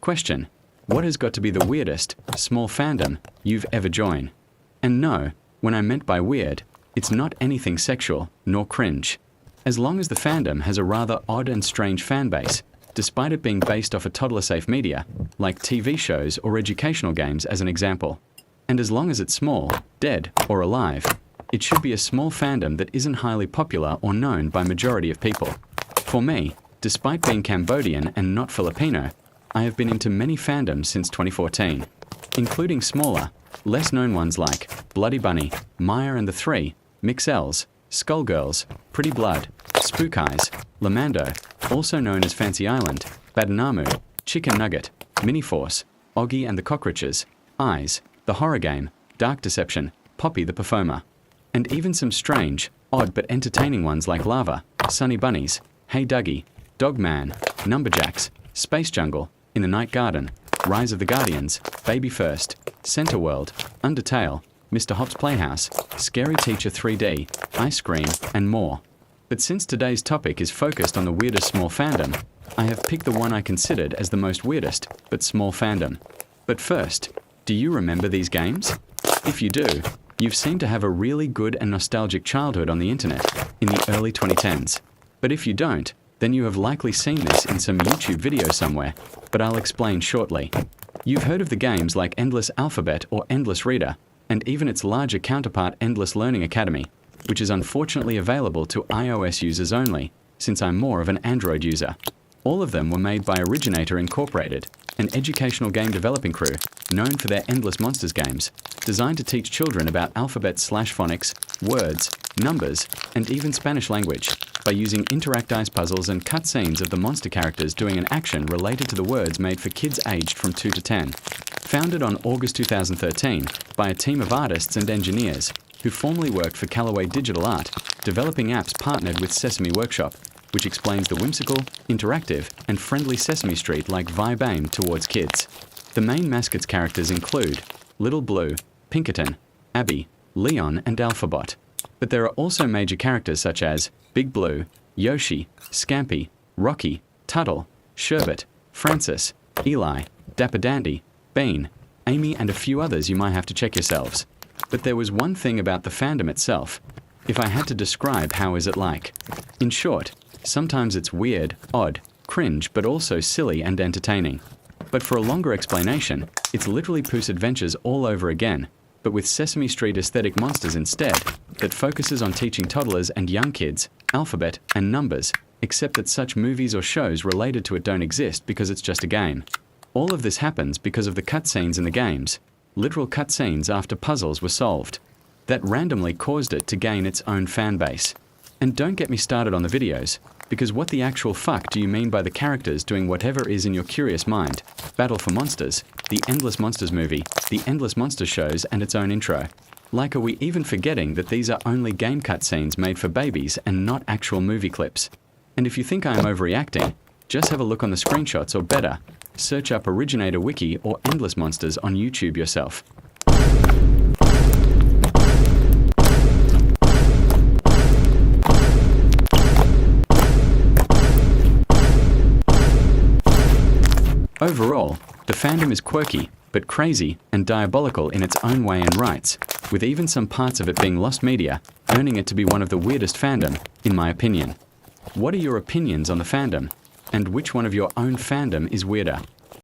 Question: what has got to be the weirdest, small fandom you've ever joined? And no, when I meant by weird, it's not anything sexual, nor cringe. As long as the fandom has a rather odd and strange fan base, despite it being based off a toddler-safe media, like TV shows or educational games as an example. And as long as it's small, dead, or alive, it should be a small fandom that isn't highly popular or known by majority of people. For me, despite being Cambodian and not Filipino, I have been into many fandoms since 2014, including smaller, less known ones like Bloody Bunny, Maya and the Three, Mixels, Skullgirls, Pretty Blood, Spook Eyes, Lamando, also known as Fancy Island, Badanamu, Chicken Nugget, Miniforce, Oggy and the Cockroaches, Eyes, The Horror Game, Dark Deception, Poppy the Performer, and even some strange, odd but entertaining ones like Lava, Sunny Bunnies, Hey Dougie, Dogman, Numberjacks, Space Jungle, In the Night Garden, Rise of the Guardians, Baby First, Center World, Undertale, Mr. Hop's Playhouse, Scary Teacher 3D, Ice Cream, and more. But since today's topic is focused on the weirdest small fandom, I have picked the one I considered as the most weirdest, but small fandom. But first, do you remember these games? If you do, you've seemed to have a really good and nostalgic childhood on the internet in the early 2010s. But if you don't, then you have likely seen this in some YouTube video somewhere, but I'll explain shortly. You've heard of the games like Endless Alphabet or Endless Reader, and even its larger counterpart Endless Learning Academy, which is unfortunately available to iOS users only, since I'm more of an Android user. All of them were made by Originator Incorporated, an educational game developing crew known for their Endless Monsters games, designed to teach children about alphabet/phonics, words, numbers, and even Spanish language, by using interactized puzzles and cutscenes of the monster characters doing an action related to the words made for kids aged from 2 to 10. Founded on August 2013 by a team of artists and engineers who formerly worked for Callaway Digital Art, developing apps partnered with Sesame Workshop, which explains the whimsical, interactive, and friendly Sesame Street-like vibe aimed towards kids. The main mascots characters include Little Blue, Pinkerton, Abby, Leon, and Alphabot. But there are also major characters such as Big Blue, Yoshi, Scampy, Rocky, Tuttle, Sherbet, Francis, Eli, Dapper Dandy, Bean, Amy, and a few others you might have to check yourselves. But there was one thing about the fandom itself. If I had to describe, how is it like? In short, sometimes it's weird, odd, cringe, but also silly and entertaining. But for a longer explanation, it's literally Pooh's Adventures all over again, but with Sesame Street aesthetic monsters instead, that focuses on teaching toddlers and young kids alphabet and numbers, except that such movies or shows related to it don't exist because it's just a game. All of this happens because of the cutscenes in the games, literal cutscenes after puzzles were solved, that randomly caused it to gain its own fan base. And don't get me started on the videos, because what the actual fuck do you mean by the characters doing whatever is in your curious mind? Battle for Monsters, the Endless Monsters movie, the Endless Monsters shows, and its own intro. Like, are we even forgetting that these are only game cutscenes made for babies and not actual movie clips? And if you think I am overreacting, just have a look on the screenshots, or better, search up Originator Wiki or Endless Monsters on YouTube yourself. Overall, the fandom is quirky, but crazy and diabolical in its own way and rights, with even some parts of it being lost media, earning it to be one of the weirdest fandom, in my opinion. What are your opinions on the fandom? And which one of your own fandom is weirder?